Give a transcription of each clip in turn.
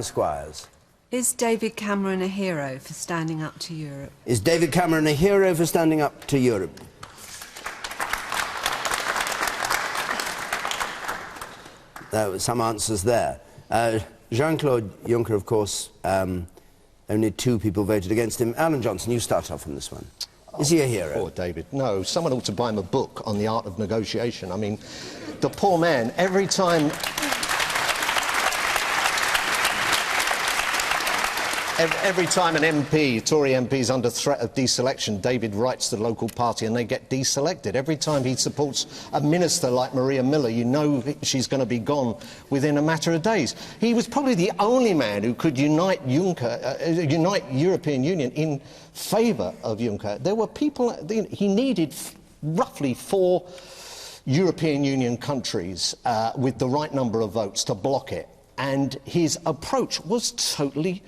Squires. Is David Cameron a hero for standing up to Europe? Is David Cameron a hero for standing up to Europe? There were some answers there. Jean-Claude Juncker, of course, only 2 people voted against him. Alan Johnson, you start off on this one. Is he a hero? Poor David. No, someone ought to buy him a book on the art of negotiation. I mean, the poor man, every time an MP, Tory MP, is under threat of deselection, David writes to the local party and they get deselected. Every time he supports a minister like Maria Miller, you know she's going to be gone within a matter of days. He was probably the only man who could unite European Union in favour of Juncker. There were people, he needed roughly 4 European Union countries with the right number of votes to block it. And his approach was totally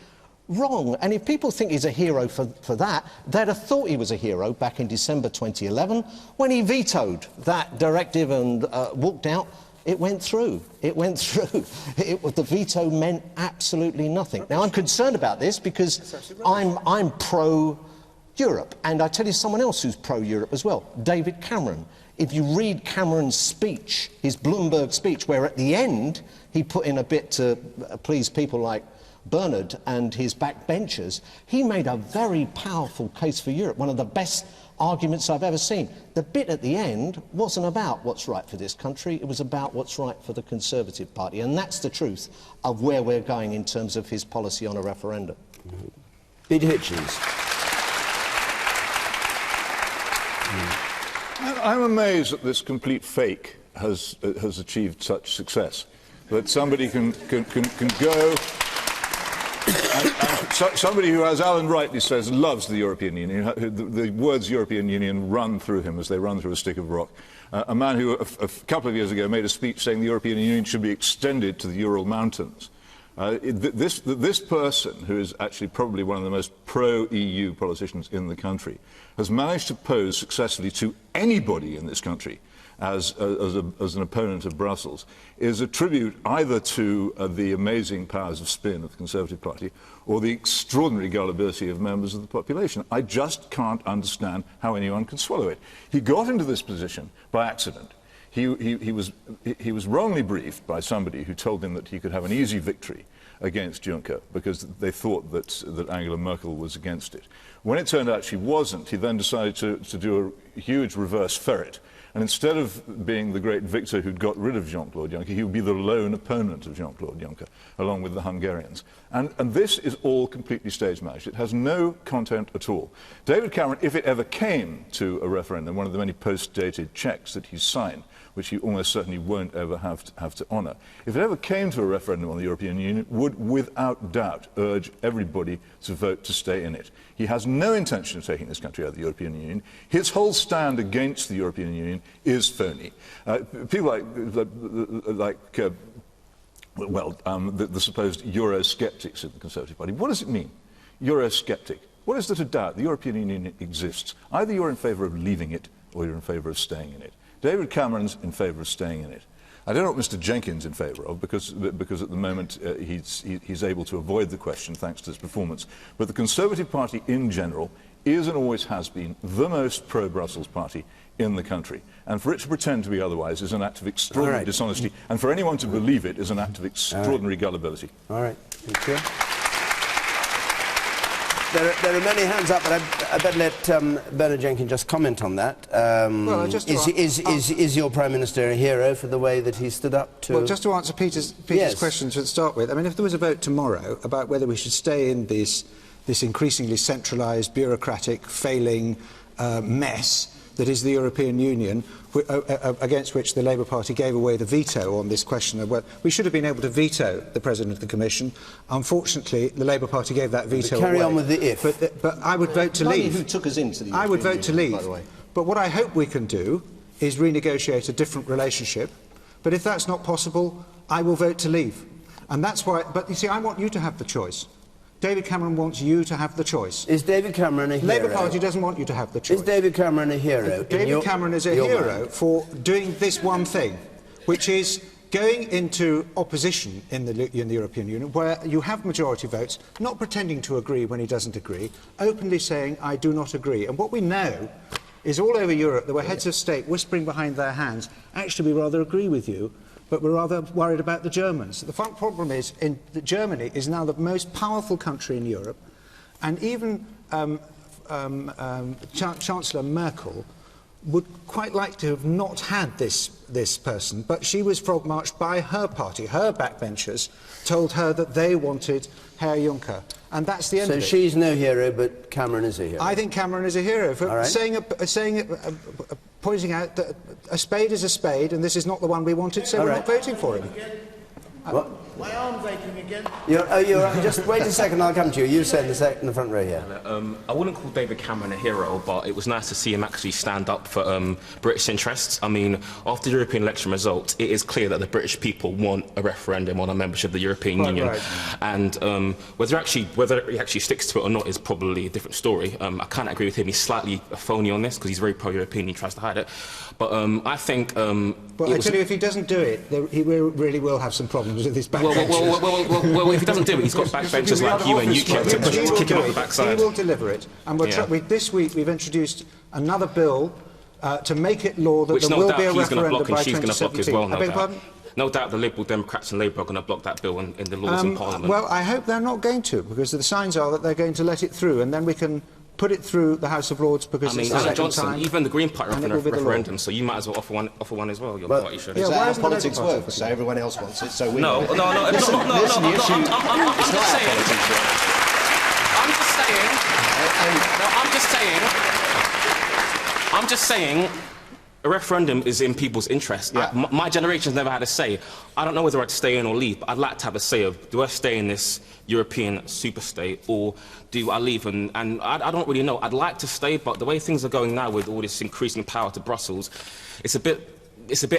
wrong. And if people think he's a hero for that, they'd have thought he was a hero back in December 2011 when he vetoed that directive and walked out. It went through. It went through. The veto meant absolutely nothing. Now, I'm concerned about this because I'm pro-Europe. And I tell you someone else who's pro-Europe as well, David Cameron. If you read Cameron's speech, his Bloomberg speech, where at the end he put in a bit to please people like Bernard and his backbenchers, he made a very powerful case for Europe, one of the best arguments I've ever seen. The bit at the end wasn't about what's right for this country, it was about what's right for the Conservative Party, and that's the truth of where we're going in terms of his policy on a referendum. Peter Hitchens. I'm amazed that this complete fake has achieved such success, that somebody can go... And somebody who, as Alan rightly says, loves the European Union, the words European Union run through him as they run through a stick of rock. A man who, a couple of years ago, made a speech saying the European Union should be extended to the Ural Mountains. This person, who is actually probably one of the most pro-EU politicians in the country, has managed to pose successfully to anybody in this country as an opponent of Brussels, is a tribute either to the amazing powers of spin of the Conservative Party or the extraordinary gullibility of members of the population. I just can't understand how anyone can swallow it. He got into this position by accident. He was wrongly briefed by somebody who told him that he could have an easy victory against Juncker because they thought that Angela Merkel was against it. When it turned out she wasn't, he then decided to do a huge reverse ferret. And instead of being the great victor who'd got rid of Jean-Claude Juncker, he would be the lone opponent of Jean-Claude Juncker, along with the Hungarians. And this is all completely stage-managed. It has no content at all. David Cameron, if it ever came to a referendum, one of the many post-dated cheques that he's signed, which he almost certainly won't ever have to honour, if it ever came to a referendum on the European Union, would without doubt urge everybody to vote to stay in it. He has no intention of taking this country out of the European Union. His whole stand against the European Union is phony. People the supposed Eurosceptics of the Conservative Party. What does it mean, Eurosceptic? What is there to doubt? The European Union exists. Either you're in favour of leaving it or you're in favour of staying in it. David Cameron's in favour of staying in it. I don't know what Mr Jenkins is in favour of, because at the moment he's able to avoid the question thanks to his performance. But the Conservative Party in general is and always has been the most pro-Brussels party in the country. And for it to pretend to be otherwise is an act of extraordinary dishonesty, and for anyone to believe it is an act of extraordinary gullibility. All right, thank you. There are many hands up, but I better let Bernard Jenkins just comment on that. Is your Prime Minister a hero for the way that he stood up to... Well, just to answer Peter's question to start with, I mean, if there was a vote tomorrow about whether we should stay in this increasingly centralised, bureaucratic, failing mess that is the European Union, against which the Labour Party gave away the veto on this question of whether we should have been able to veto the President of the Commission. Unfortunately, the Labour Party gave that veto away. Carry on with the if. But I would vote to leave. Who took us into the European I would vote to leave. By the way. But what I hope we can do is renegotiate a different relationship. But if that's not possible, I will vote to leave. And that's why... But you see, I want you to have the choice. David Cameron wants you to have the choice. Is David Cameron a hero? Labour Party doesn't want you to have the choice. Is David Cameron a hero? David Cameron is a hero for doing this one thing, which is going into opposition in the European Union, where you have majority votes, not pretending to agree when he doesn't agree, openly saying, I do not agree. And what we know is all over Europe there were heads of state whispering behind their hands, actually we rather agree with you, but we're rather worried about the Germans. The problem is that Germany is now the most powerful country in Europe, and even Chancellor Merkel would quite like to have not had this person, but she was frog-marched by her party. Her backbenchers told her that they wanted Herr Juncker, and that's the end of it. So she's no hero, but Cameron is a hero? I think Cameron is a hero for pointing out that a spade is a spade, and this is not the one we wanted, so we're not voting for him. What? My arm's aching again. Just wait a second, I'll come to you. You said in the front row here. I wouldn't call David Cameron a hero, but it was nice to see him actually stand up for British interests. I mean, after the European election results, it is clear that the British people want a referendum on a membership of the European Union. Right. And whether he actually sticks to it or not is probably a different story. I can't agree with him. He's slightly a phony on this because he's very pro-European. He tries to hide it. But I think... well, I tell you, if he doesn't do it, he really will have some problems with his backbenchers. Well, if he doesn't do it, he's got backbenchers like you and UKIP to kick him off the backside. He will deliver it. And this week we've introduced another bill to make it law that there will be a referendum by 2017. No doubt the Liberal Democrats and Labour are going to block that bill in the laws in Parliament. Well, I hope they're not going to, because the signs are that they're going to let it through, and then we can put it through the House of Lords because it's the second Johnson, time. Even the Green Party are offering a referendum, so you might as well offer one as well. Your party should. Yeah, why does politics work? So everyone else wants it, so we... No. I'm just saying. A referendum is in people's interest. Yeah. My generation's never had a say. I don't know whether I'd stay in or leave, but I'd like to have a say of, do I stay in this European superstate or do I leave? And I don't really know. I'd like to stay, but the way things are going now with all this increasing power to Brussels, it's a bit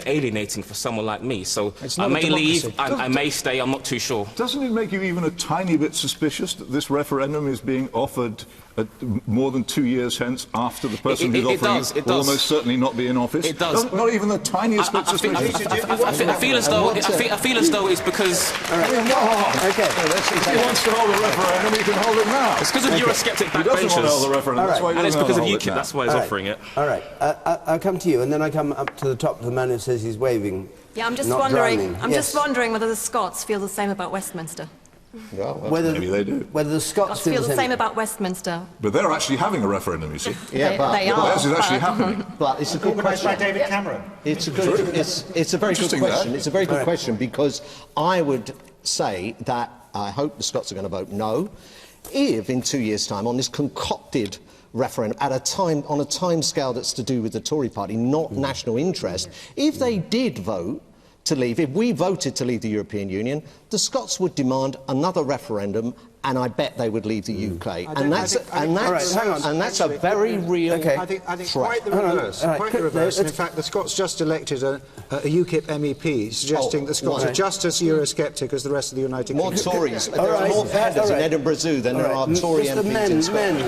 alienating for someone like me. So I may leave, I may stay, I'm not too sure. Doesn't it make you even a tiny bit suspicious that this referendum is being offered at more than 2 years hence after the person who's offering it will almost certainly not be in office? It does. Not even the tiniest bit suspicious. I feel as though it's because... Okay. If he wants to hold a referendum, he can hold it now. It's because of Eurosceptic backbenchers. He doesn't want to hold the referendum, that's why he and it's because of UKIP, UKIP, that's why he's offering it. All right. I'll come to you, and then I come up to the top of the man who says he's waving. Yeah, I'm just not wondering. drowning. I'm just wondering whether the Scots feel the same about Westminster. Well, maybe they do. Whether the Scots feel the same about Westminster. But they're actually having a referendum, you see. Yeah, but they are. Theirs is actually happening. But it's a good question. by David Cameron. It's a very good question. It's a very good question because I would say that I hope the Scots are going to vote no. If in 2 years' time, on this concocted referendum, on a time scale that's to do with the Tory party, not national interest, if they did vote to leave, if we voted to leave the European Union, the Scots would demand another referendum, and I bet they would leave the UK. And that's a very real Okay. I think quite the reverse. Quite the reverse. And in fact, the Scots just elected a UKIP MEP suggesting the Scots are just as Eurosceptic as the rest of the United Kingdom. More Tories. There are more headers in Edinburgh Zoo than there are Tory MPs in Scotland.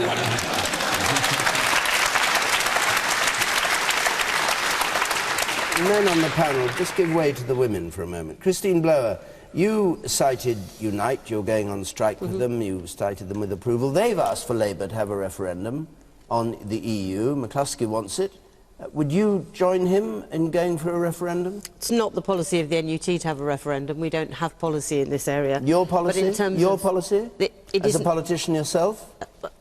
Men on the panel, just give way to the women for a moment. Christine Blower, you cited Unite, you're going on strike with them, you cited them with approval. They've asked for Labour to have a referendum on the EU. McCluskey wants it. Would you join him in going for a referendum? It's not the policy of the NUT to have a referendum. We don't have policy in this area. Your policy? But in terms Your of policy? As a politician yourself?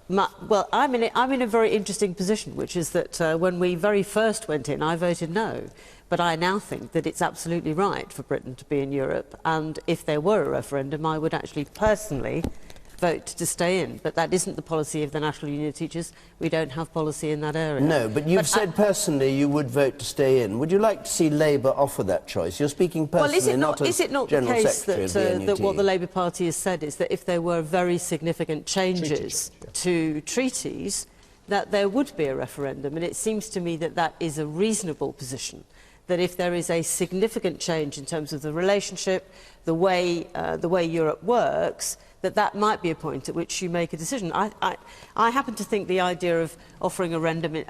Well, I'm in a very interesting position, which is that when we very first went in, I voted no. But I now think that it's absolutely right for Britain to be in Europe, and if there were a referendum, I would actually personally vote to stay in. But that isn't the policy of the National Union of Teachers. We don't have policy in that area. No, but you've said personally you would vote to stay in. Would you like to see Labour offer that choice? You're speaking personally, is it not the case that what the Labour Party has said is that if there were very significant changes to treaties, that there would be a referendum? And it seems to me that that is a reasonable position. That if there is a significant change in terms of the relationship, the way Europe works, that might be a point at which you make a decision. I happen to think the idea of offering a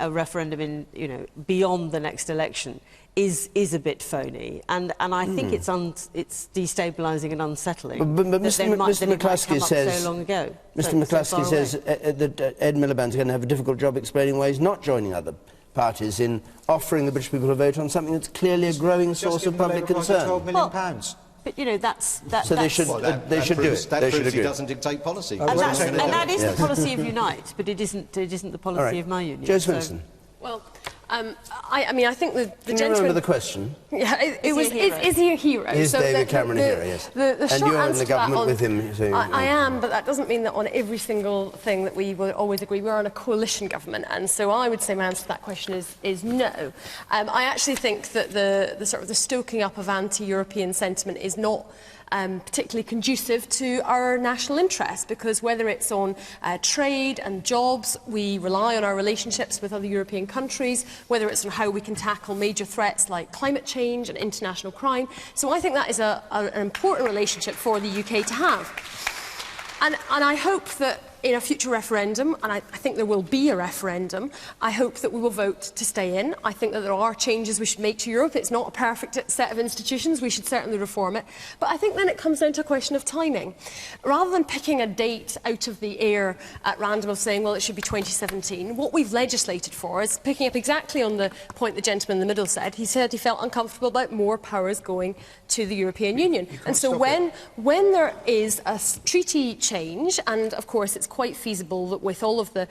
referendum in, beyond the next election is a bit phony, and I think it's destabilising and unsettling. But Mr. McCluskey says so long ago. Mr. McCluskey says that Ed Miliband's going to have a difficult job explaining why he's not joining other parties in offering the British people a vote on something that's clearly a growing source of public concern. £12 million. But you know that's so they should do it. That they should proves he agree. doesn't dictate policy. and that is the policy of Unite, but it isn't the policy of my union. Joe Swinson. Well, I mean, I think the Can gentleman... you remember the question? Yeah, is he a hero? Is David Cameron a hero, yes. And you're in the government with him. So I am, but that doesn't mean that on every single thing that we will always agree. We're on a coalition government, and so I would say my answer to that question is no. I actually think that the sort of the stoking up of anti-European sentiment is not particularly conducive to our national interests, because whether it's on trade and jobs, we rely on our relationships with other European countries, whether it's on how we can tackle major threats like climate change and international crime. So I think that is an important relationship for the UK to have. And I hope that in a future referendum, and I think there will be a referendum, I hope that we will vote to stay in. I think that there are changes we should make to Europe. It's not a perfect set of institutions. We should certainly reform it. But I think then it comes down to a question of timing. Rather than picking a date out of the air at random of saying, well, it should be 2017, what we've legislated for is picking up exactly on the point the gentleman in the middle said. He said he felt uncomfortable about more powers going to the European Union. And so when there is a treaty change, and of course it's quite feasible that with all of the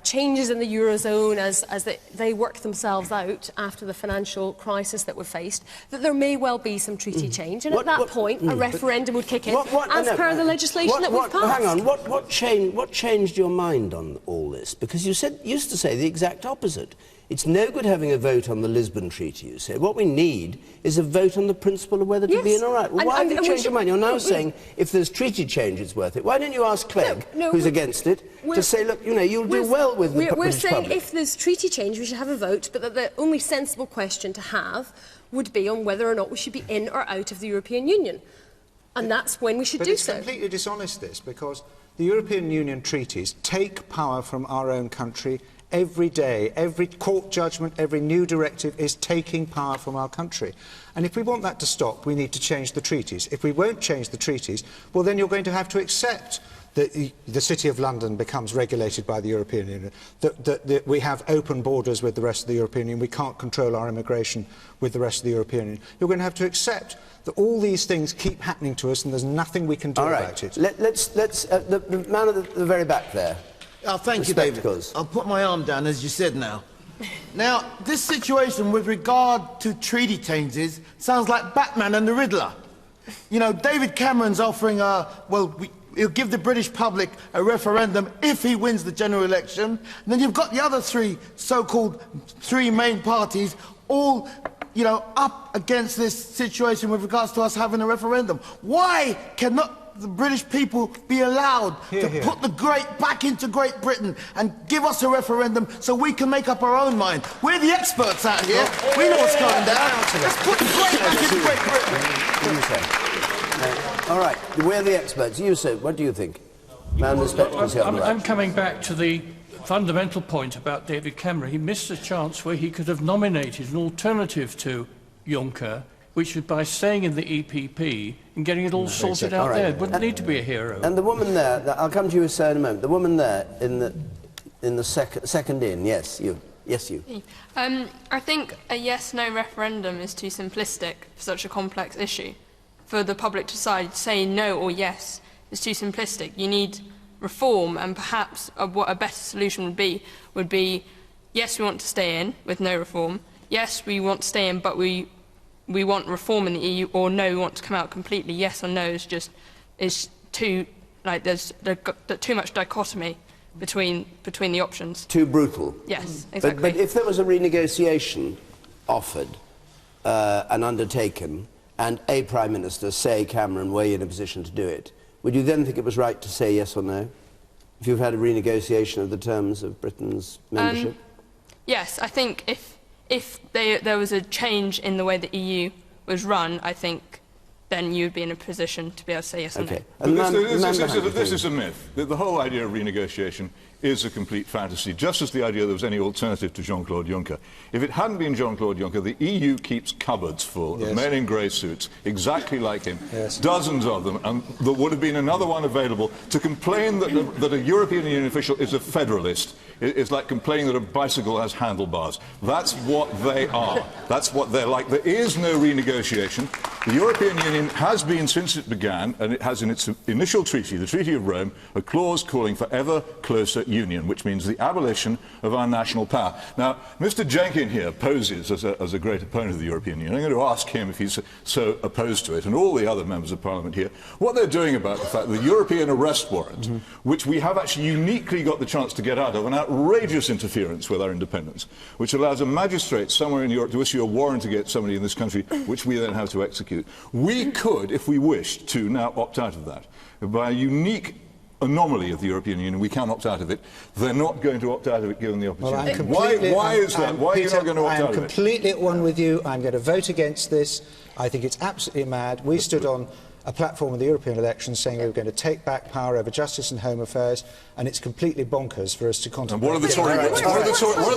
changes in the Eurozone as they work themselves out after the financial crisis that we've faced, that there may well be some treaty change, and at that point a referendum would kick in as per the legislation that we've passed. Hang on, what changed your mind on all this? Because you used to say the exact opposite. It's no good having a vote on the Lisbon Treaty, you said. What we need is a vote on the principle of whether to be in or out. Well, why have you changed your mind? You're now saying if there's treaty change, it's worth it. Why don't you ask Clegg, who's against it, to say, look, you know, you'll do well with the British public. We're saying if there's treaty change, we should have a vote, but that the only sensible question to have would be on whether or not we should be in or out of the European Union. And that's when we should do so. But it's completely dishonest, this, because the European Union treaties take power from our own country every day. Every court judgment, every new directive is taking power from our country. And if we want that to stop, we need to change the treaties. If we won't change the treaties, well, then you're going to have to accept that the City of London becomes regulated by the European Union, that we have open borders with the rest of the European Union, we can't control our immigration with the rest of the European Union. You're going to have to accept that all these things keep happening to us and there's nothing we can do about it. Let's the man at the very back there. Oh, thank you, David. I'll put my arm down, as you said now. Now, this situation with regard to treaty changes sounds like Batman and the Riddler. You know, David Cameron's offering he'll give the British public a referendum if he wins the general election. And then you've got the other so-called three main parties all, you know, up against this situation with regards to us having a referendum. Why cannot the British people be allowed to put the great back into Great Britain and give us a referendum so we can make up our own mind? We're the experts out here. We know what's going down. Let's put the great back into Great Britain. All right, we're the experts. You, sir, what do you think? I'm coming back to the fundamental point about David Cameron. He missed a chance where he could have nominated an alternative to Juncker, which is by staying in the EPP and getting it all sorted out there. It wouldn't need to be a hero. And the woman there, I'll come to you, sir, in a moment. The woman there in the second in, yes, you. Yes, you. I think a yes-no referendum is too simplistic for such a complex issue. For the public to decide, say no or yes is too simplistic. You need reform, and perhaps what a better solution would be, yes, we want to stay in with no reform. Yes, we want to stay in, but we want reform in the EU, or no, we want to come out completely. Yes or no is too, like, there's too much dichotomy between the options. Too brutal. Yes, exactly. But if there was a renegotiation offered and undertaken, and a Prime Minister, say Cameron, were in a position to do it, would you then think it was right to say yes or no? If you've had a renegotiation of the terms of Britain's membership? Yes, I think if there was a change in the way the EU was run, I think then you'd be in a position to be able to say yes or no. This is a myth. The whole idea of renegotiation is a complete fantasy, just as the idea there was any alternative to Jean-Claude Juncker. If it hadn't been Jean-Claude Juncker, the EU keeps cupboards full of men in grey suits, exactly like him, dozens of them, and there would have been another one available. To complain that a European Union official is a federalist is like complaining that a bicycle has handlebars. That's what they are. That's what they're like. There is no renegotiation. The European Union has been, since it began, and it has in its initial treaty, the Treaty of Rome, a clause calling for ever closer union, which means the abolition of our national power. Now, Mr. Jenkins here poses as a great opponent of the European Union. I'm going to ask him if he's so opposed to it, and all the other members of Parliament here, what they're doing about the fact that the European arrest warrant, which we have actually uniquely got the chance to get out of, an outrageous interference with our independence, which allows a magistrate somewhere in Europe to issue a warrant against somebody in this country, which we then have to execute. We could, if we wished to, now opt out of that. By a unique anomaly of the European Union, we can opt out of it. They're not going to opt out of it given the opportunity. Well, why is that? Why Peter, are you not going to opt out of it? I am completely at one with you. I'm going to vote against this. I think it's absolutely mad. We stood on a platform of the European elections saying we were going to take back power over justice and home affairs, and it's completely bonkers for us to contemplate. And what are the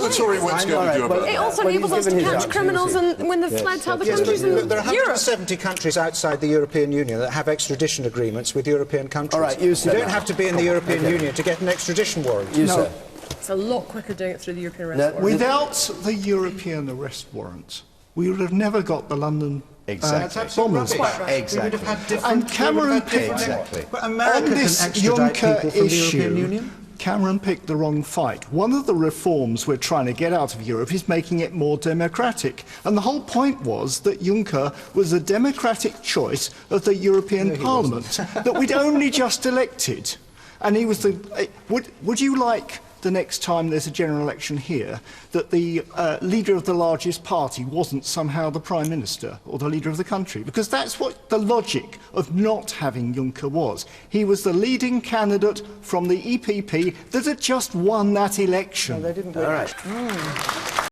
Tory whips going to do about it? It also enables us to catch criminals and when they've fled to other countries in Europe. There are 170 countries outside the European Union that have extradition agreements with European countries. All right, you don't have to be in the European Union to get an extradition warrant. Sir. It's a lot quicker doing it through the European arrest warrant. Without the European arrest warrant, we would have never got the London bombers back. Exactly. And Cameron picked, on this Juncker issue, Cameron picked the wrong fight. One of the reforms we're trying to get out of Europe is making it more democratic. And the whole point was that Juncker was a democratic choice of the European Parliament that we'd only just elected. And he was the... Would you like, the next time there's a general election here, that the leader of the largest party wasn't somehow the Prime Minister or the leader of the country? Because that's what the logic of not having Juncker was. He was the leading candidate from the EPP that had just won that election. No, they didn't win. All right.